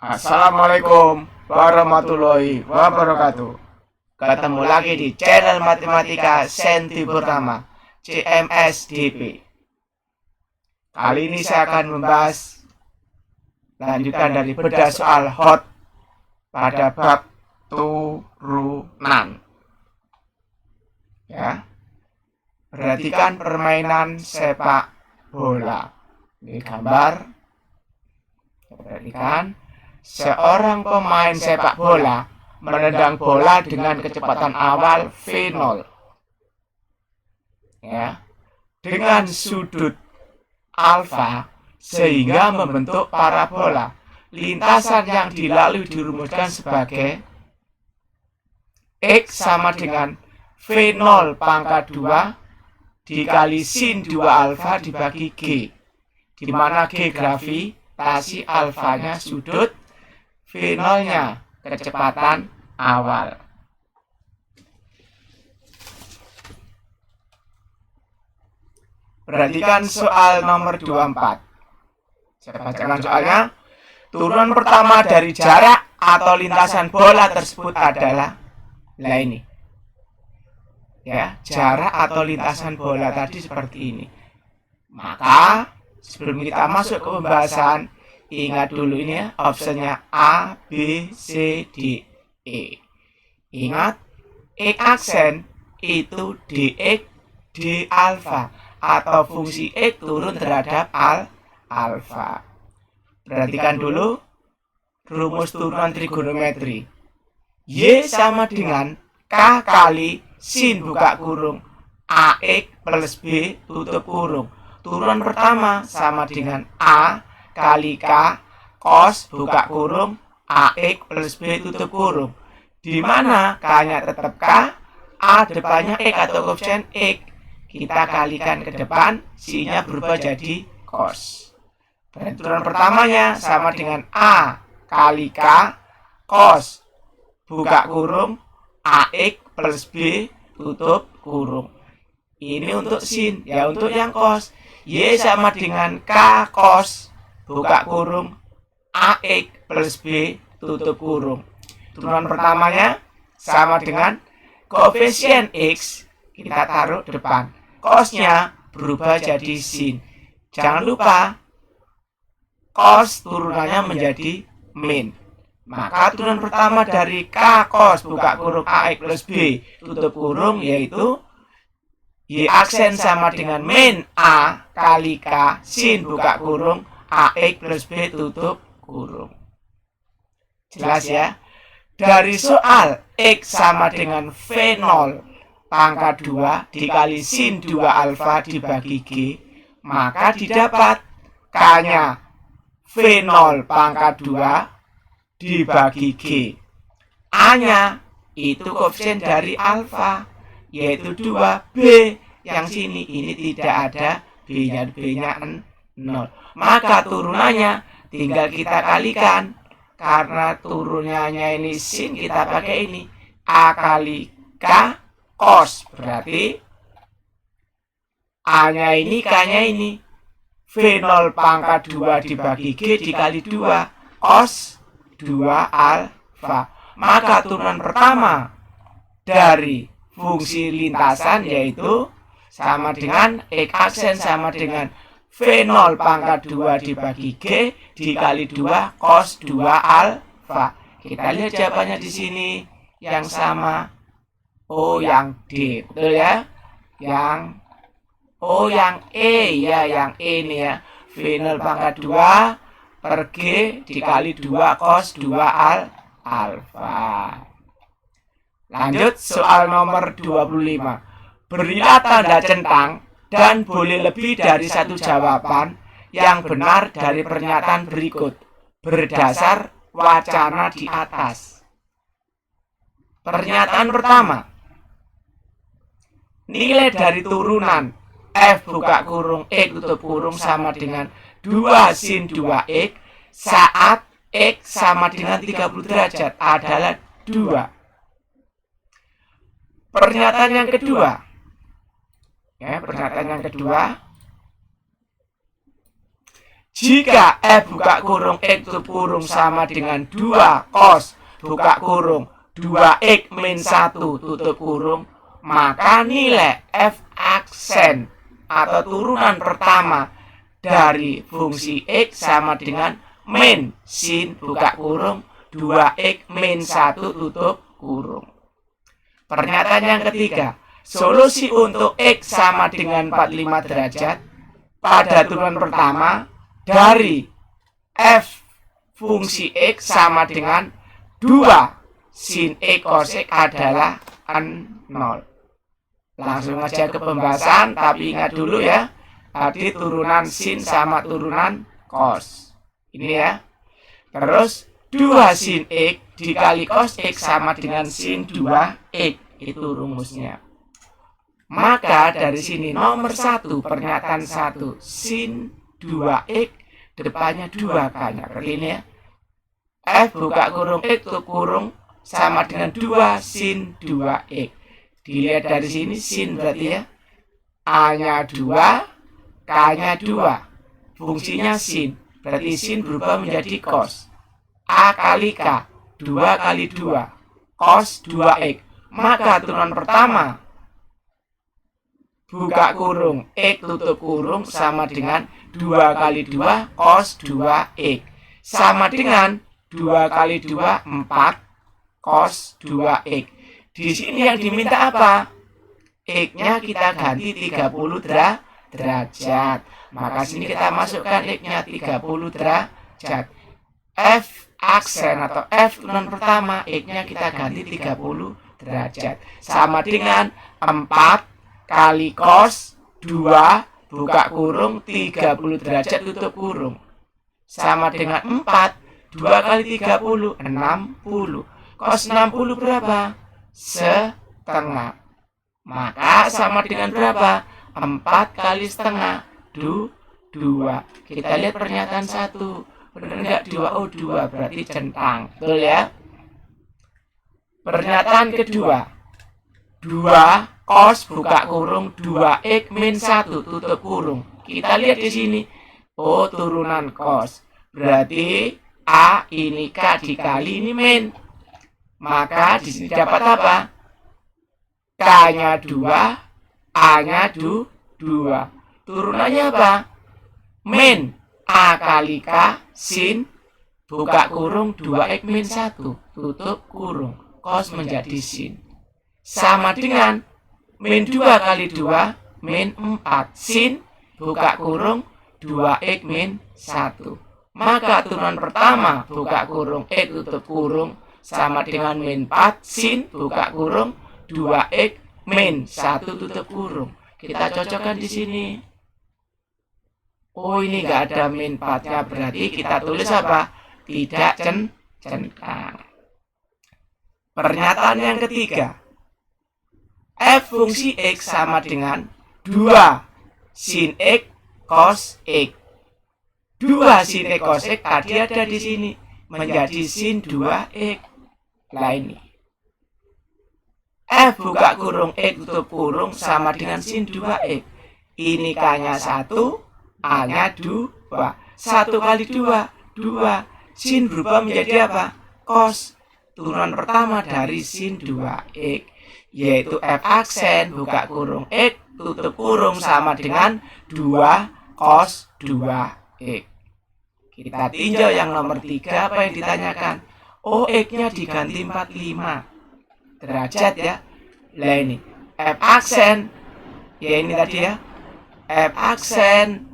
Assalamualaikum warahmatullahi wabarakatuh. Ketemu lagi di channel Matematika Senti Pertama CMSDP. Kali ini saya akan membahas lanjutan dari bedah soal hot pada bab turunan. Ya, perhatikan permainan sepak bola. Ini gambar. Perhatikan. Seorang pemain sepak bola menendang bola dengan kecepatan awal V0, ya, dengan sudut alfa sehingga membentuk parabola. Lintasan yang dilalui dirumuskan sebagai X sama dengan V0 pangkat 2 dikali sin 2 alfa dibagi G, di mana G gravitasi, alfanya sudut, V0-nya kecepatan awal. Perhatikan soal nomor 24. Saya bacakan soalnya. Turunan pertama dari jarak atau lintasan bola tersebut adalah, nah ini, ya, jarak atau lintasan bola tadi seperti ini. Maka sebelum kita masuk ke pembahasan, ingat dulu ini ya, optionnya A, B, C, D, E. Ingat, X aksen itu dx d alfa, atau fungsi X turun terhadap alfa. Perhatikan dulu rumus turunan trigonometri. Y sama dengan K kali sin buka kurung AX plus B tutup kurung. Turunan pertama sama dengan A kali K cos buka kurung AX plus B tutup kurung, di mana K-nya tetap K, A depannya X atau koefisien X. Kita kalikan ke depan, C-nya berubah jadi cos. Dan turunan pertamanya sama dengan A kali K cos buka kurung AX plus B tutup kurung. Ini untuk sin, ya untuk yang cos. Y sama dengan K cos buka kurung AX plus B tutup kurung. Turunan pertamanya sama dengan koefisien X, kita taruh depan, cosnya berubah jadi sin. Jangan lupa cos turunannya menjadi min. Maka turunan pertama dari K cos buka kurung AX plus B tutup kurung yaitu Y aksen sama dengan min A kali K sin buka kurung AX plus B tutup kurung. Jelas ya? Dari soal X sama dengan V0 pangkat 2 dikali sin 2 alfa dibagi G, maka didapat K-nya V0 pangkat 2 dibagi G. A-nya itu koefisien dari alfa, yaitu 2. B yang sini ini tidak ada B-nya, B-nya 0. Maka turunannya tinggal kita kalikan. Karena turunannya ini sin, kita pakai ini A kali K cos. Berarti A-nya ini, K-nya ini V0 pangkat 2 dibagi G dikali 2 cos 2 alfa. Maka turunan pertama dari fungsi lintasan yaitu sama dengan X aksen sama dengan V0 pangkat 2 dibagi G dikali 2 cos 2 alfa. Kita lihat jawabannya di sini yang sama. Oh, yang D, betul ya? Yang yang E, ya, yang E ini ya. V0 pangkat 2 per G dikali 2 cos 2 alfa. Lanjut soal nomor 25. Berilah tanda centang dan boleh lebih dari satu jawaban yang benar dari pernyataan berikut berdasar wacana di atas. Pernyataan pertama, nilai dari turunan F buka kurung X tutup kurung sama dengan 2 sin 2X saat X sama dengan 30 derajat adalah 2. Pernyataan yang kedua, ya, pernyataan yang kedua, Jika F buka kurung X tutup kurung sama dengan 2 cos buka kurung 2X min 1 tutup kurung, maka nilai F aksen atau turunan pertama dari fungsi X sama dengan min sin buka kurung 2X min 1 tutup kurung. Pernyataan yang ketiga, solusi untuk X sama dengan 45 derajat pada turunan pertama dari F fungsi X sama dengan 2 sin X cos X adalah 0. Langsung aja ke pembahasan, tapi ingat dulu ya, tadi turunan sin sama turunan cos. Ini ya. Terus 2 sin X dikali cos X sama dengan sin 2X. Itu rumusnya. Maka dari sini nomor 1, pernyataan 1, sin 2X depannya 2 kayaknya ini ya. F buka kurung X tutup kurung sama dengan 2 sin 2X. Dilihat dari sini sin berarti ya, A-nya 2, K-nya 2. Fungsinya sin, berarti sin berubah menjadi cos. A kali K, 2 kali 2, cos 2X. Maka turunan pertama buka kurung X tutup kurung sama dengan 2 kali 2 cos 2X. Sama dengan 2 kali 2, 4 cos 2X. Di sini yang diminta apa? X-nya kita ganti 30 derajat. Maka sini kita masukkan X-nya 30 derajat. F aksen atau F turunan pertama, X-nya kita ganti 30 derajat. Sama dengan 4 kali cos 2 buka kurung 30 derajat tutup kurung. Sama dengan 4, 2 kali 30, 60. Cos 60 berapa? Setengah. Maka sama dengan berapa? 4 kali setengah, 2. Kita lihat pernyataan 1. Benar enggak 2? Oh 2, berarti centang. Betul ya? Pernyataan kedua, 2 cos buka kurung 2X min 1 tutup kurung. Kita lihat di sini. Oh, turunan cos. Berarti A ini K dikali ini min. Maka di sini dapat apa? K-nya 2, A-nya 2. Turunannya apa? Min A kali K sin buka kurung 2X min 1 tutup kurung. Cos menjadi sin. Sama dengan min 2 kali 2 min 4 sin buka kurung 2X min 1. Maka turunan pertama buka kurung X tutup kurung sama dengan min 4 sin buka kurung 2X min 1 tutup kurung. Kita cocokkan di sini. Oh, ini enggak ada min 4-nya, berarti kita tulis apa? Tidak centang. Pernyataan yang ketiga, F fungsi X sama dengan 2 sin X cos X. 2 sin X cos X tadi ada di sini menjadi sin 2X. Nah ini. F buka kurung X tutup kurung sama dengan sin 2X. Ini K-nya 1, A-nya 2. 1 kali 2, 2. Sin berubah menjadi apa? Cos. Turunan pertama dari sin 2X, yaitu F aksen buka kurung X tutup kurung sama dengan 2 cos 2X. Kita tinjau yang nomor 3, apa yang ditanyakan? Oh, X-nya diganti 45 derajat ya. Lah ini F aksen, ya ini tadi ya, F aksen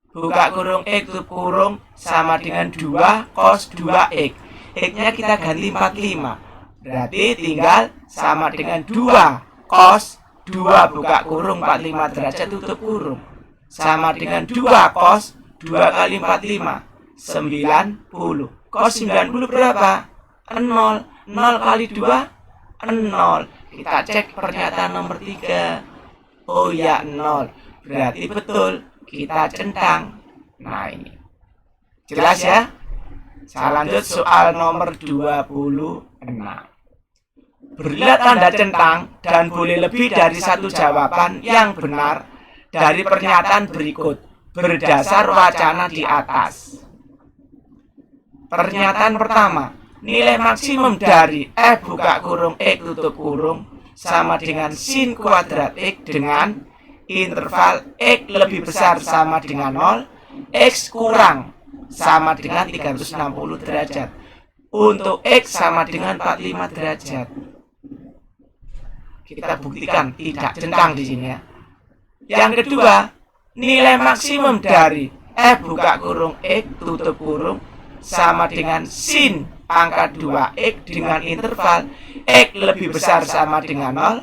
buka kurung X tutup kurung sama dengan 2 cos 2X. X-nya kita ganti 45. Berarti tinggal sama dengan 2 cos 2 buka kurung 45 derajat tutup kurung. Sama dengan 2 cos 2 kali 45, 90. Cos 90 berapa? 0. 0 kali 2, 0. Kita cek pernyataan nomor 3. Oh ya, 0. Berarti betul, kita centang. Nah ini. Jelas ya? Saya lanjut soal nomor 26. Berilah tanda centang dan boleh lebih dari satu jawaban yang benar dari pernyataan berikut. berdasar wacana di atas. Pernyataan pertama, nilai maksimum dari F buka kurung X tutup kurung sama dengan sin kuadrat X dengan interval X lebih besar sama dengan 0, X kurang sama dengan 360 derajat. Untuk X sama dengan 45 derajat. Kita buktikan tidak centang di sini ya. Yang kedua, nilai maksimum dari F buka kurung X tutup kurung sama dengan sin pangkat 2x dengan interval X lebih besar sama dengan 0,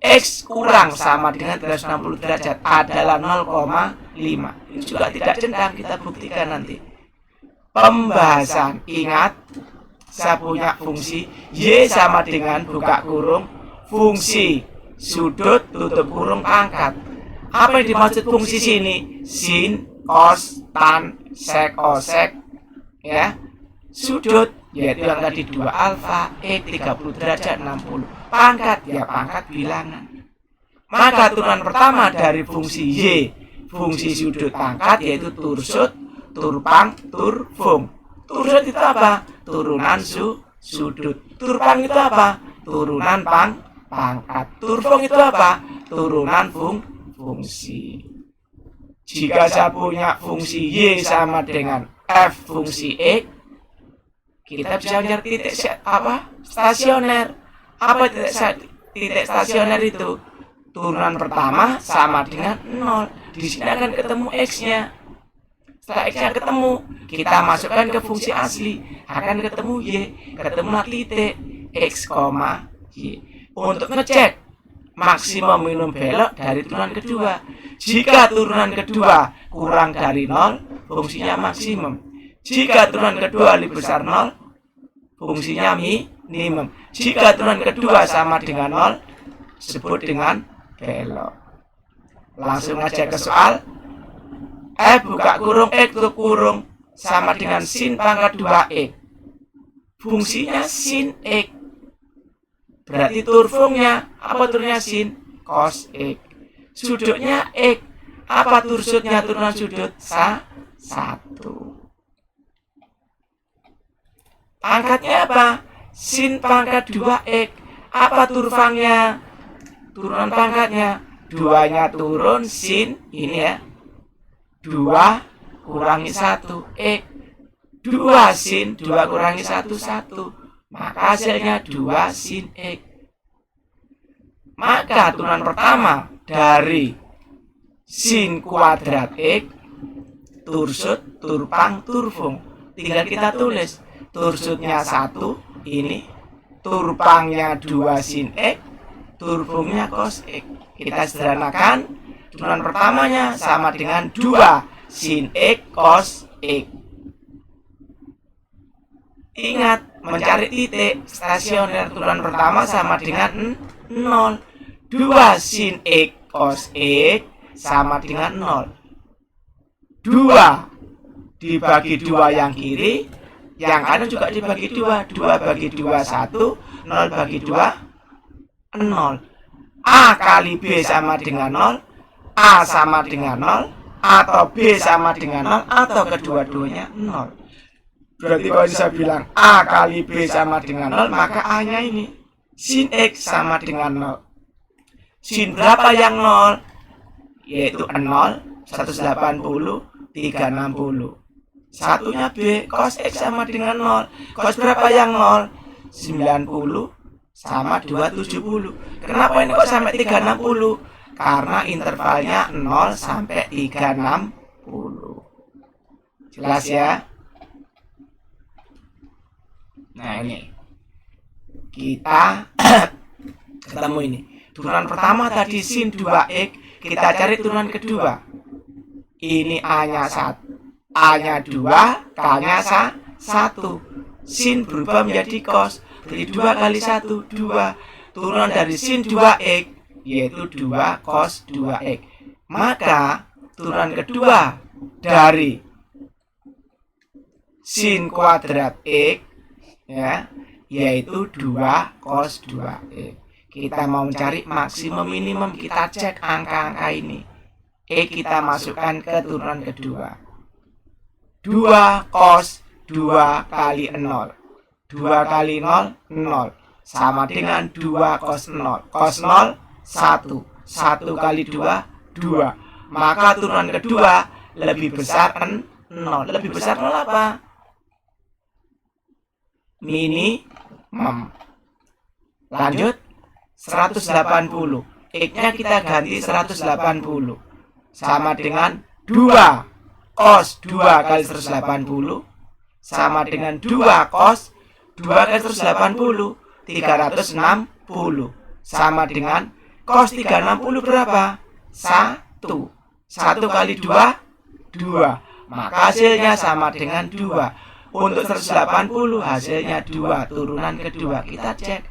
X kurang sama dengan 360 derajat adalah 0,5. Ini juga tidak centang, kita buktikan nanti. Pembahasan, ingat, saya punya fungsi Y sama dengan buka kurung fungsi sudut tutup kurung pangkat. Apa yang dimaksud fungsi sini? Sin, cos, tan, sek, kosek, ya. Sudut yaitu yang tadi 2 alfa, X 30 derajat 60. Pangkat ya pangkat bilangan. Maka turunan pertama dari fungsi Y, fungsi sudut pangkat yaitu tursud, turpang, turfung. Tursud itu apa? Turunan sudut. Turpang itu apa? Turunan pangkat. Turfung itu apa? Turunan fungsi. Jika saya punya fungsi Y sama dengan F fungsi X, kita bisa mencari titik stasioner. Apa titik stasioner itu? Turunan pertama sama dengan 0. Di sini akan ketemu X-nya. Setelah X-nya ketemu, kita masukkan ke fungsi asli, akan ketemu Y, ketemulah titik X, Y. Untuk ngecek maksimum minimum belok dari turunan kedua. Jika turunan kedua kurang dari 0, fungsinya maksimum. Jika turunan kedua lebih besar 0, fungsinya minimum. Jika turunan kedua sama dengan 0, sebut dengan belok. Langsung aja ke soal. F buka kurung X tutup kurung sama dengan sin pangkat 2x. Fungsinya sin X. Berarti turfungnya apa turunnya sin? Cos X. Sudutnya X. Apa tursudnya turunan sudut? 1. Pangkatnya apa? Sin pangkat 2x. Apa turfangnya? Turunan pangkatnya. 2-nya turun sin ini ya. 2 kurangi 1 X. 2 sin 2 kurangi 1 1. Maka hasilnya 2 sin X. Maka turunan pertama dari sin kuadrat X, tursud, turpang, turfung. Tinggal kita tulis. Tursudnya 1 ini, turpangnya 2 sin X, turfungnya cos X. Kita sederhanakan, turunan pertamanya sama dengan 2 sin X cos X. Ingat, mencari titik stasioner turunan pertama sama dengan 0. 2 sin X cos X sama dengan 0. 2 dibagi 2 yang kiri, yang kanan juga dibagi 2. 2 bagi 2 1, 0 bagi 2 0. A kali B sama dengan 0, A sama dengan 0, atau B sama dengan 0, atau kedua-duanya 0. Berarti kalau saya bilang A kali B sama dengan 0, maka A-nya ini sin X sama dengan 0. Sin berapa yang 0? Yaitu 0, 180, 360. Satunya B, cos X sama dengan 0. Cos berapa yang 0? 90 sama 270. Kenapa ini kok sampai 360? Karena intervalnya 0 sampai 360. Jelas ya? Nah ini kita ketemu ini. Turunan pertama tadi sin 2x, kita cari turunan kedua. Ini A-nya 1, A-nya 2, K-nya 1. Sin berubah menjadi cos. Jadi 2 kali 1, 2. Turunan dari sin 2x yaitu 2 cos 2x. Maka turunan kedua dari sin kuadrat x ya, yaitu 2 cos 2x. Kita mau mencari maksimum minimum, kita cek angka-angka ini. kita masukkan ke turunan kedua. 2 cos 2 kali 0. 2 kali 0, 0. Sama dengan 2 cos 0. Cos 0, 1. 1 kali 2, 2. Maka turunan kedua lebih besar 0. Lebih besar 0 apa? Minimum. Lanjut. 180. X-nya kita ganti 180. Sama dengan 2 cos 2 kali 180 sama dengan 2 cos 2 kali 180, 360 sama dengan cos 360 berapa? 1. 1 kali 2, 2. Maka hasilnya sama dengan 2. Untuk 180 hasilnya 2. Turunan kedua kita cek.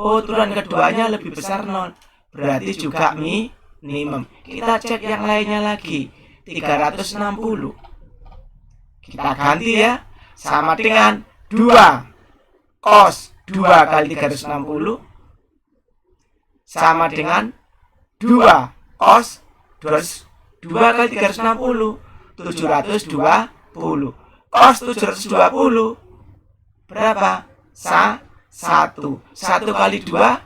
Oh, turunan keduanya lebih besar 0. Berarti juga minimum. Kita cek yang lainnya lagi. 360. Kita ganti ya. Sama dengan 2 cos 2 kali 360 sama dengan 2 cos 2 kali 360, 720. Cos 720 berapa? 1. 1 kali 2,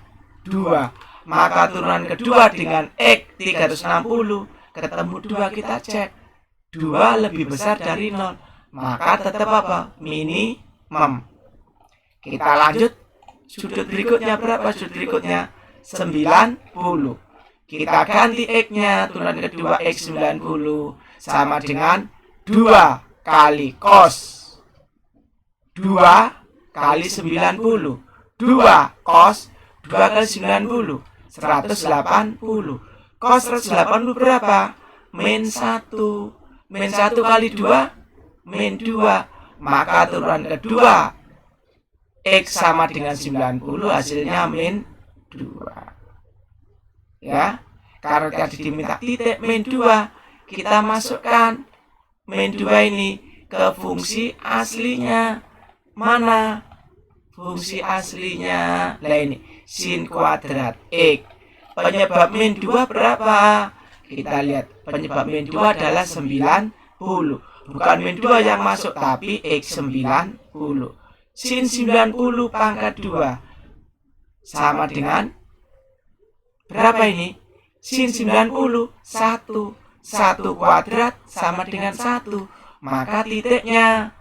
2. Maka turunan kedua dengan X 360 ketemu 2, kita cek 2 lebih besar dari 0, maka tetap apa? Minimum. Kita lanjut. Sudut berikutnya berapa? Sudut berikutnya 90. Kita ganti X-nya. Turunan kedua X 90 sama dengan 2 kali cos 2 kali 90. 2 cos 2 kali 90, 180. Cos 180 berapa? Min 1. Min 1 kali 2, min 2. Maka turunan kedua X sama dengan 90, hasilnya min 2. Ya, karena tadi diminta titik min 2, kita masukkan min 2 ini ke fungsi aslinya. Mana fungsi aslinya? Lah ini sin kuadrat X. Penyebab min 2 berapa? Kita lihat, penyebab min 2 adalah 90. Bukan min 2 yang masuk, tapi X 90. Sin 90 pangkat 2 sama dengan berapa ini? Sin 90, 1. 1 kuadrat sama dengan 1. Maka titiknya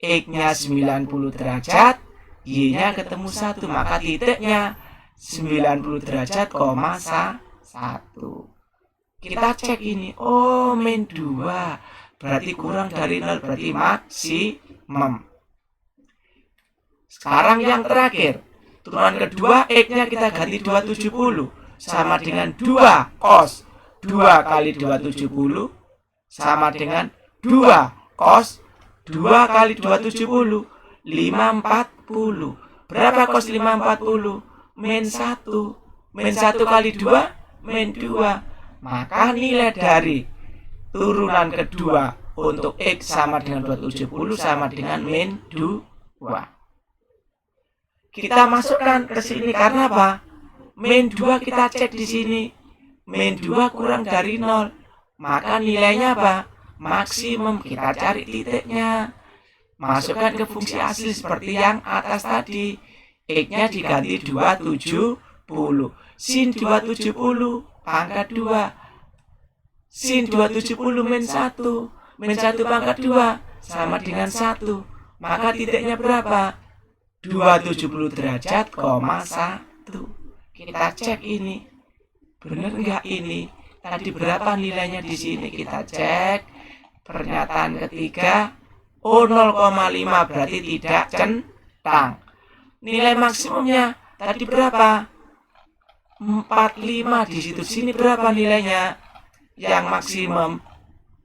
X-nya 90 derajat, Y-nya ketemu 1. Maka titiknya 90 derajat, 1. Kita cek ini. Oh, min 2. Berarti kurang dari 0, berarti maksimum. Sekarang yang terakhir. Turunan kedua, X-nya kita ganti 270. Sama dengan 2 cos 2 kali 270 sama dengan 2 cos 2 kali 270, 540. Berapa cos 540? Min 1. Min 1 kali 2, min 2. Maka nilai dari turunan kedua untuk X sama dengan 270 sama dengan min 2. Kita masukkan ke sini karena apa? Min 2 kita cek di sini. Min 2 kurang dari 0. Maka nilainya apa? Maksimum. Kita cari titiknya. Masukkan ke fungsi asli seperti yang atas tadi. X-nya diganti 270. Sin 270 pangkat 2. Sin 270 min 1. Min 1 pangkat 2 sama dengan 1. Maka titiknya berapa? 270 derajat, 1. Kita cek ini. Benar enggak ini? Tadi berapa nilainya di sini? Kita cek. Pernyataan ketiga. Oh, 0,5 berarti tidak centang. Nilai maksimumnya tadi berapa? 45. Di situ sini berapa nilainya? Yang maksimum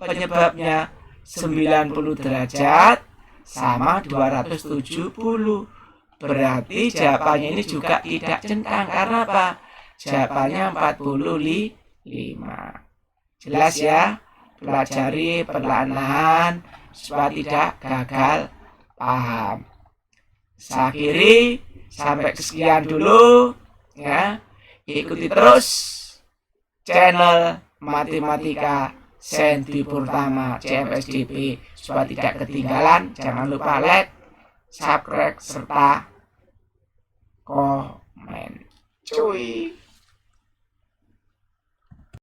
penyebabnya 90 derajat sama 270. Berarti jawabannya ini juga tidak centang. Karena apa? Jawabannya 45. Jelas ya? Pelajari perlahan-lahan supaya tidak gagal paham. Saya akhiri sampai sekian dulu ya. Ikuti terus channel matematika Sendi Purtama CFSDP supaya tidak ketinggalan. Jangan lupa like, subscribe, serta komen. Cuy.